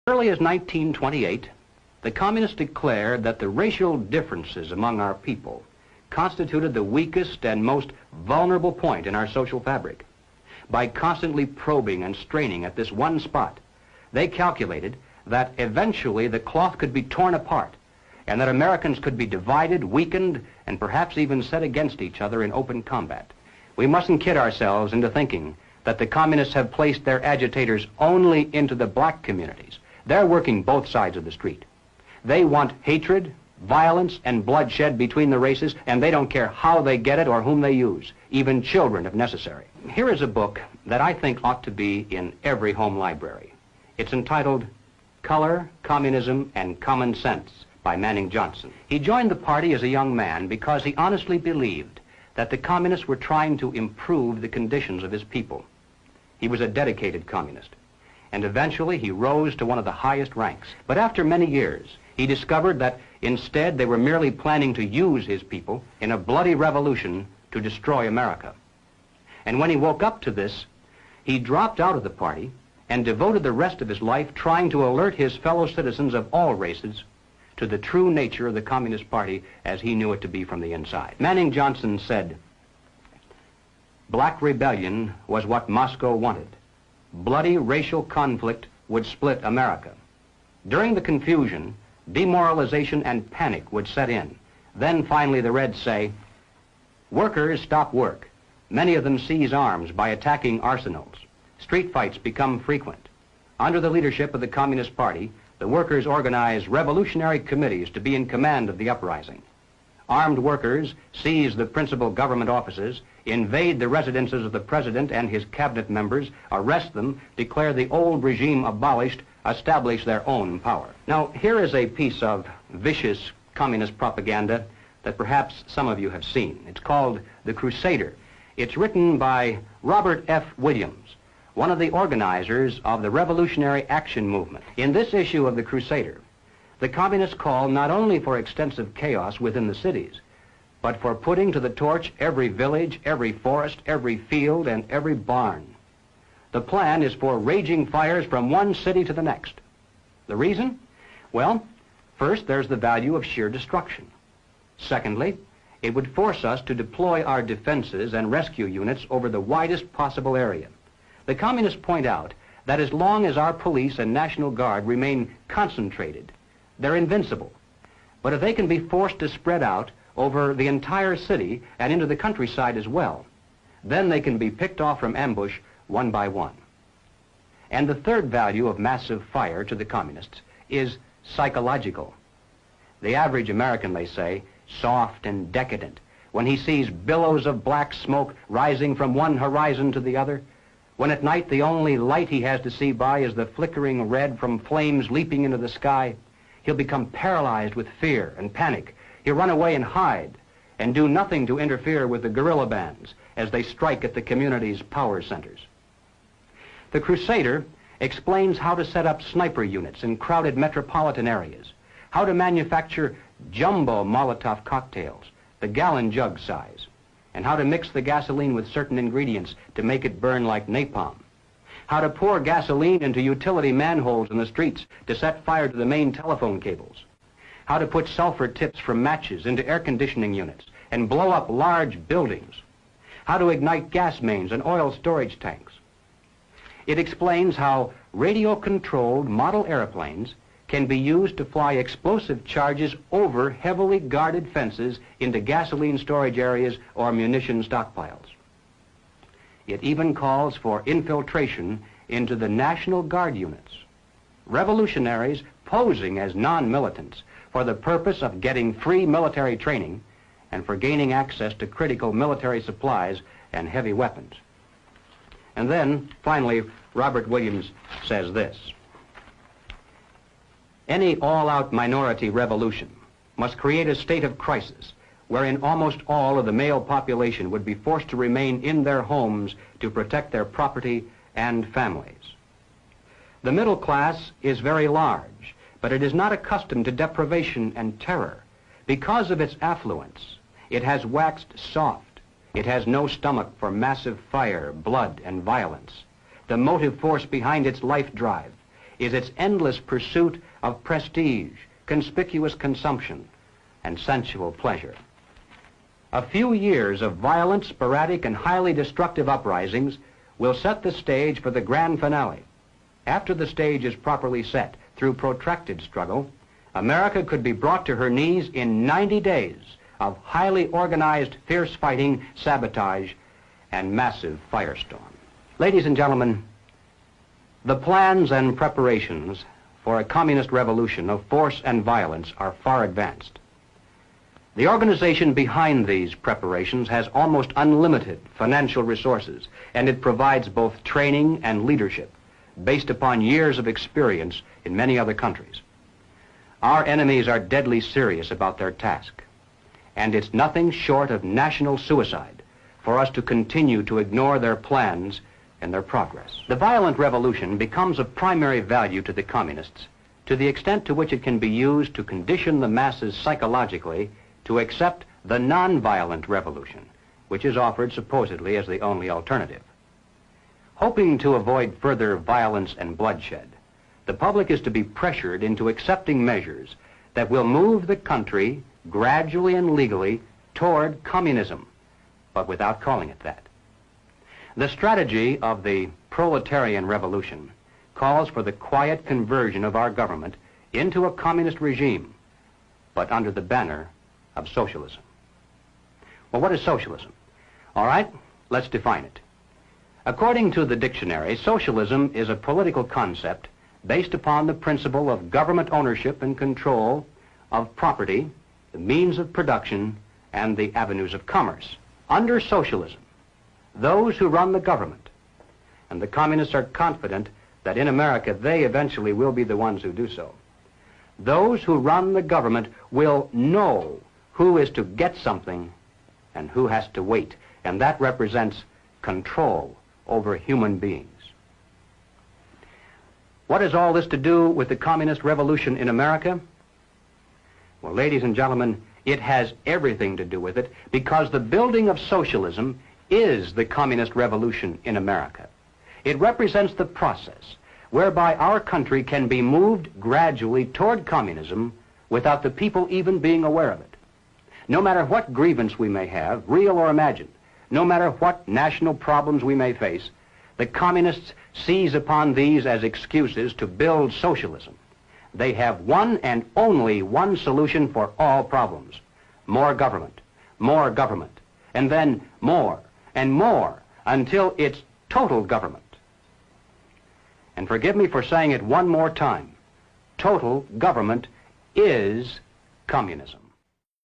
Early as 1928, the communists declared that the racial differences among our people constituted the weakest and most vulnerable point in our social fabric. By constantly probing and straining at this one spot, they calculated that eventually the cloth could be torn apart and that Americans could be divided, weakened, and perhaps even set against each other in open combat. We mustn't kid ourselves into thinking that the communists have placed their agitators only into the black communities. They're working both sides of the street. They want hatred, violence, and bloodshed between the races, and they don't care how they get it or whom they use, even children if necessary. Here is a book that I think ought to be in every home library. It's entitled Color, Communism, and Common Sense by Manning Johnson. He joined the party as a young man because he honestly believed that the communists were trying to improve the conditions of his people. He was a dedicated communist, and eventually he rose to one of the highest ranks. But after many years, he discovered that instead they were merely planning to use his people in a bloody revolution to destroy America. And when he woke up to this, he dropped out of the party and devoted the rest of his life trying to alert his fellow citizens of all races to the true nature of the Communist Party as he knew it to be from the inside. Manning Johnson said, "Black rebellion was what Moscow wanted. Bloody racial conflict would split America. During the confusion, demoralization and panic would set in. Then finally the Reds say, workers stop work. Many of them seize arms by attacking arsenals. Street fights become frequent. Under the leadership of the Communist Party, the workers organize revolutionary committees to be in command of the uprising. Armed workers seize the principal government offices, invade the residences of the president and his cabinet members, arrest them, declare the old regime abolished, establish their own power." Now, here is a piece of vicious communist propaganda that perhaps some of you have seen. It's called The Crusader. It's written by Robert F. Williams, one of the organizers of the Revolutionary Action Movement. In this issue of The Crusader, the communists call not only for extensive chaos within the cities, but for putting to the torch every village, every forest, every field, and every barn. The plan is for raging fires from one city to the next. The reason? Well, first, there's the value of sheer destruction. Secondly, it would force us to deploy our defenses and rescue units over the widest possible area. The communists point out that as long as our police and National Guard remain concentrated, they're invincible. But if they can be forced to spread out over the entire city and into the countryside as well, then they can be picked off from ambush one by one. And the third value of massive fire to the communists is psychological. The average American, they say, soft and decadent, when he sees billows of black smoke rising from one horizon to the other, when at night the only light he has to see by is the flickering red from flames leaping into the sky, he'll become paralyzed with fear and panic. He'll run away and hide and do nothing to interfere with the guerrilla bands as they strike at the community's power centers. The Crusader explains how to set up sniper units in crowded metropolitan areas, how to manufacture jumbo Molotov cocktails, the gallon jug size, and how to mix the gasoline with certain ingredients to make it burn like napalm, how to pour gasoline into utility manholes in the streets to set fire to the main telephone cables, how to put sulfur tips from matches into air conditioning units and blow up large buildings, how to ignite gas mains and oil storage tanks. It explains how radio-controlled model airplanes can be used to fly explosive charges over heavily guarded fences into gasoline storage areas or munition stockpiles. It even calls for infiltration into the National Guard units, revolutionaries posing as non-militants for the purpose of getting free military training and for gaining access to critical military supplies and heavy weapons. And then, finally, Robert Williams says this: any all-out minority revolution must create a state of crisis wherein almost all of the male population would be forced to remain in their homes to protect their property and families. The middle class is very large, but it is not accustomed to deprivation and terror. Because of its affluence, it has waxed soft. It has no stomach for massive fire, blood, and violence. The motive force behind its life drive is its endless pursuit of prestige, conspicuous consumption, and sensual pleasure. A few years of violent, sporadic, and highly destructive uprisings will set the stage for the grand finale. After the stage is properly set through protracted struggle, America could be brought to her knees in 90 days of highly organized, fierce fighting, sabotage, and massive firestorm. Ladies and gentlemen, the plans and preparations for a communist revolution of force and violence are far advanced. The organization behind these preparations has almost unlimited financial resources, and it provides both training and leadership based upon years of experience in many other countries. Our enemies are deadly serious about their task, and it's nothing short of national suicide for us to continue to ignore their plans and their progress. The violent revolution becomes of primary value to the communists to the extent to which it can be used to condition the masses psychologically to accept the non-violent revolution, which is offered supposedly as the only alternative. Hoping to avoid further violence and bloodshed, the public is to be pressured into accepting measures that will move the country gradually and legally toward communism, but without calling it that. The strategy of the proletarian revolution calls for the quiet conversion of our government into a communist regime, but under the banner of socialism. Well, what is socialism? All right, let's define it. According to the dictionary, socialism is a political concept based upon the principle of government ownership and control of property, the means of production, and the avenues of commerce. Under socialism, those who run the government, and the communists are confident that in America they eventually will be the ones who do so, those who run the government will know who is to get something and who has to wait, and that represents control over human beings. What has all this to do with the communist revolution in America? Well, ladies and gentlemen, it has everything to do with it, because the building of socialism is the communist revolution in America. It represents the process whereby our country can be moved gradually toward communism without the people even being aware of it. No matter what grievance we may have, real or imagined, no matter what national problems we may face, the communists seize upon these as excuses to build socialism. They have one and only one solution for all problems: more government, and then more and more until it's total government. And forgive me for saying it one more time, total government is communism.